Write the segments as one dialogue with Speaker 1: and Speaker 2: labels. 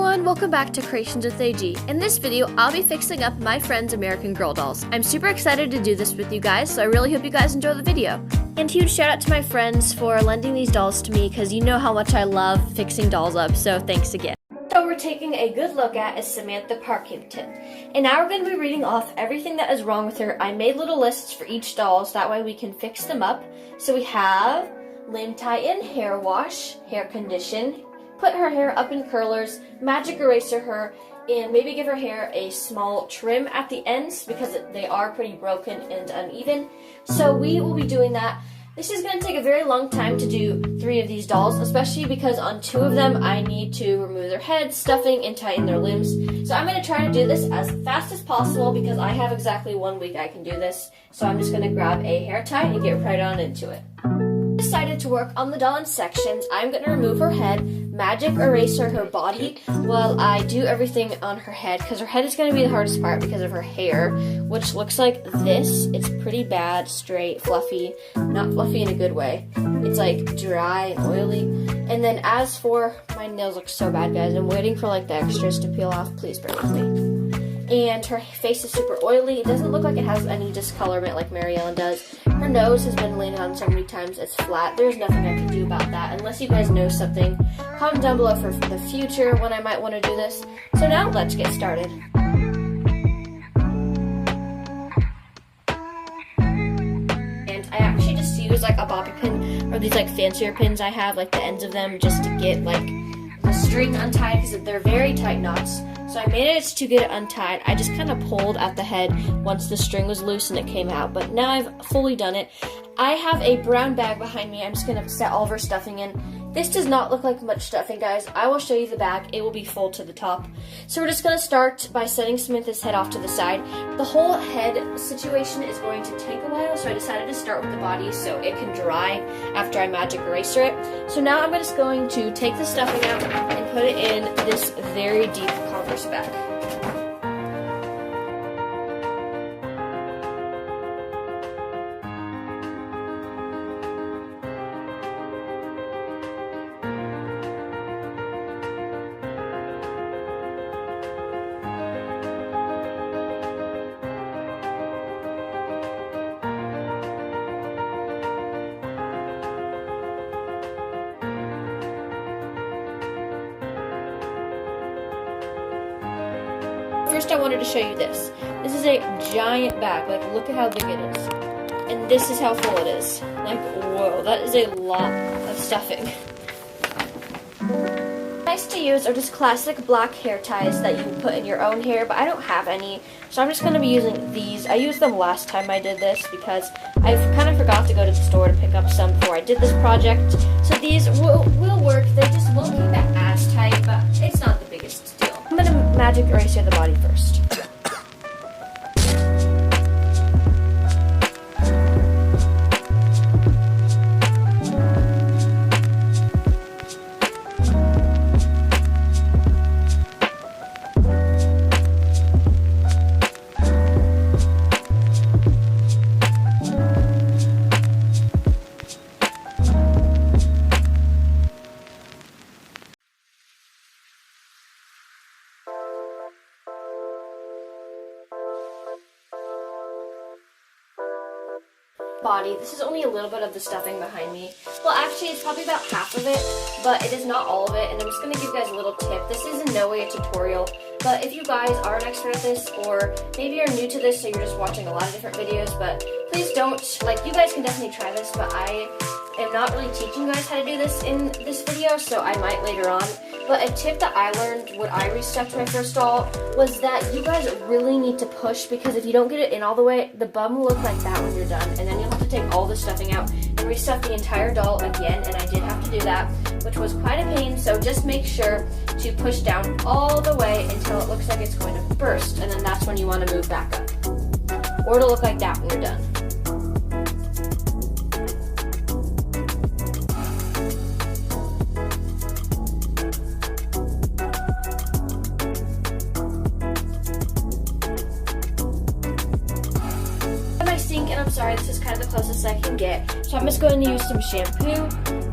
Speaker 1: everyone, welcome back to Creations with AG. In this video, I'll be fixing up my friend's American Girl dolls. I'm super excited to do this with you guys, so I really hope you guys enjoy the video. And huge shout out to my friends for lending these dolls to me, because you know how much I love fixing dolls up, so thanks again. So we're taking a good look at is Samantha Parkington. And now we're going to be reading off everything that is wrong with her. I made little lists for each doll, so that way we can fix them up. So we have Lynn Titan, hair wash, hair condition, put her hair up in curlers, magic eraser her, and maybe give her hair a small trim at the ends because they are pretty broken and uneven. So we will be doing that. This is going to take a very long time to do 3 of these dolls, especially because on 2 of them I need to remove their heads, stuffing, and tighten their limbs. So I'm going to try to do this as fast as possible because I have exactly 1 week I can do this. So I'm just going to grab a hair tie and get right on into it. Decided to work on the doll in sections. I'm going to remove her head, magic eraser her body while I do everything on her head, because her head is going to be the hardest part because of her hair, which looks like this. It's pretty bad, straight, fluffy, not fluffy in a good way. It's like dry and oily. And then as for my nails, look so bad, guys. I'm waiting for like the extras to peel off. Please bear with me. And her face is super oily. It doesn't look like it has any discolorment like Mary Ellen does. Her nose has been laid on so many times it's flat. There's nothing I can do about that unless you guys know something. Comment down below for the future when I might want to do this. So now let's get started. And I actually just use like a bobby pin or these like fancier pins I have, like the ends of them, just to get like the string untied because they're very tight knots. So I managed to get it untied. I just kind of pulled at the head once the string was loose and it came out. But now I've fully done it. I have a brown bag behind me. I'm just going to set all of her stuffing in. This does not look like much stuffing, guys. I will show you the bag. It will be full to the top. So we're just going to start by setting Samantha's head off to the side. The whole head situation is going to take a while, so I decided to start with the body so it can dry after I magic eraser it. So now I'm just going to take the stuffing out and put it in this very deep Converse bag. First, I wanted to show you this. This is a giant bag. Like, look at how big it is. And this is how full it is. Like, whoa, that is a lot of stuffing. Nice to use are just classic black hair ties that you put in your own hair, but I don't have any, so I'm just going to be using these. I used them last time I did this because I kind of forgot to go to the store to pick up some before I did this project. So these will work. They just won't keep it as tight, but it's not the biggest deal. I'm going to magic eraser the body first. Body. This is only a little bit of the stuffing behind me. Well, actually, it's probably about half of it, but it is not all of it, and I'm just going to give you guys a little tip. This is in no way a tutorial, but if you guys are an expert at this, or maybe you're new to this, so you're just watching a lot of different videos, but please don't, like, you guys can definitely try this, but I am not really teaching you guys how to do this in this video, so I might later on. But a tip that I learned when I restuffed my first doll was that you guys really need to push, because if you don't get it in all the way, the bum will look like that when you're done, and then you'll have to take all the stuffing out and restuff the entire doll again, and I did have to do that, which was quite a pain. So just make sure to push down all the way until it looks like it's going to burst, and then that's when you want to move back up. Or it'll look like that when you're done. Sorry, this is kind of the closest as I can get. So I'm just going to use some shampoo.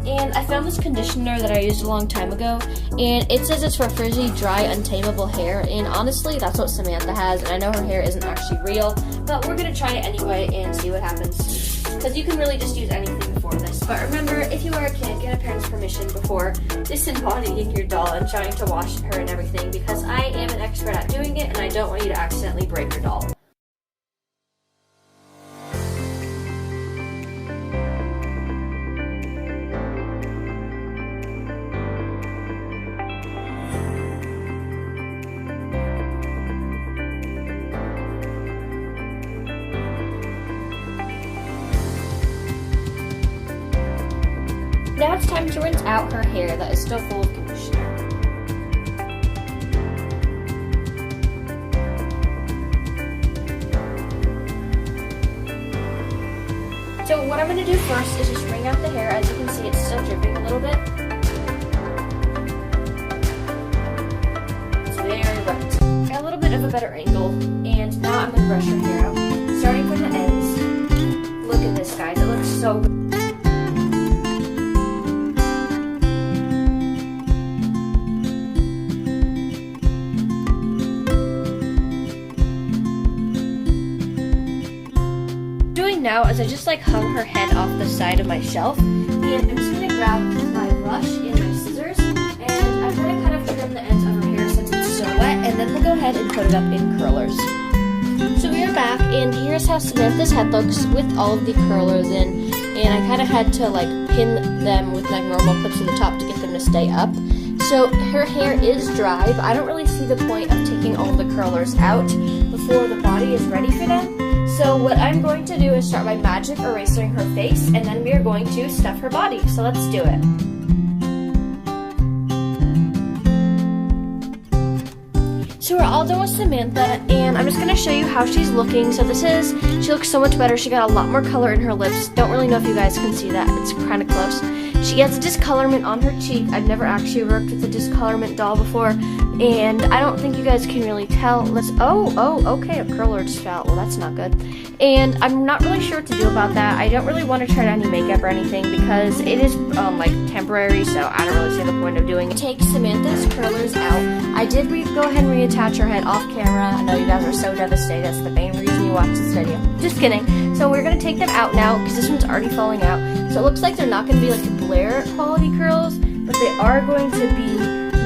Speaker 1: And I found this conditioner that I used a long time ago, and it says it's for frizzy, dry, untamable hair, and honestly, that's what Samantha has, and I know her hair isn't actually real, but we're going to try it anyway and see what happens, because you can really just use anything for this. But remember, if you are a kid, get a parent's permission before disembodying your doll and trying to wash her and everything, because I am an expert at doing it, and I don't want you to accidentally break your doll. Now it's time to rinse out her hair that is still full of conditioner. So what I'm going to do first is just wring out the hair. As you can see, it's still dripping a little bit. It's very wet. Got a little bit of a better angle, and now I'm going to brush her hair out. Starting from the ends. Look at this, guys. It looks so good. Now is I just hung her head off the side of my shelf, and I'm just going to grab my brush and my scissors, and I'm going to kind of trim the ends of her hair since it's so wet, and then we'll go ahead and put it up in curlers. So we are back, and here's how Samantha's head looks with all of the curlers in, and I kind of had to pin them with normal clips in the top to get them to stay up. So her hair is dry, but I don't really see the point of taking all the curlers out before the body is ready for them. So what I'm going to do is start by magic erasing her face, and then we are going to stuff her body. So let's do it. So we're all done with Samantha, and I'm just going to show you how she's looking. So she looks so much better. She got a lot more color in her lips. Don't really know if you guys can see that. It's kind of close. She gets discolorment on her cheek. I've never actually worked with a discolorment doll before, and I don't think you guys can really tell. Okay, a curler just fell. Well, that's not good. And I'm not really sure what to do about that. I don't really want to try any makeup or anything because it is temporary, so I don't really see the point of doing it. Take Samantha's curlers out. I did go ahead and reattach her head off camera. I know you guys are so devastated. That's the main reason you watch this video. Just kidding. So we're going to take them out now because this one's already falling out. So it looks like they're not going to be Blair quality curls, but they are going to be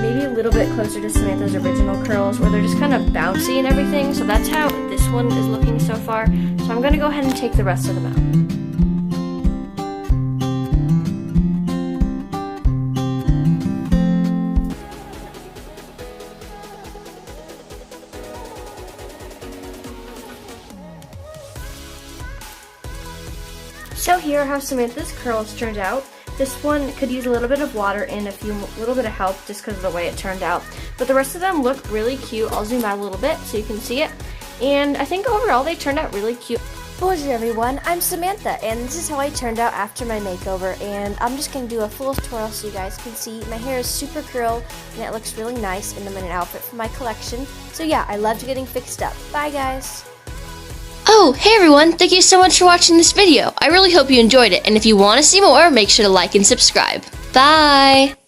Speaker 1: maybe a little bit closer to Samantha's original curls, where they're just kind of bouncy and everything. So that's how this one is looking so far. So I'm going to go ahead and take the rest of them out. So here are how Samantha's curls turned out. This one could use a little bit of water and a little bit of help just because of the way it turned out. But the rest of them look really cute. I'll zoom out a little bit so you can see it. And I think overall they turned out really cute. Bonjour everyone, I'm Samantha, and this is how I turned out after my makeover. And I'm just going to do a full twirl so you guys can see. My hair is super curled and it looks really nice, and I'm in an outfit for my collection. So yeah, I loved getting fixed up. Bye guys!
Speaker 2: Oh, hey everyone, thank you so much for watching this video. I really hope you enjoyed it, and if you want to see more, make sure to like and subscribe. Bye!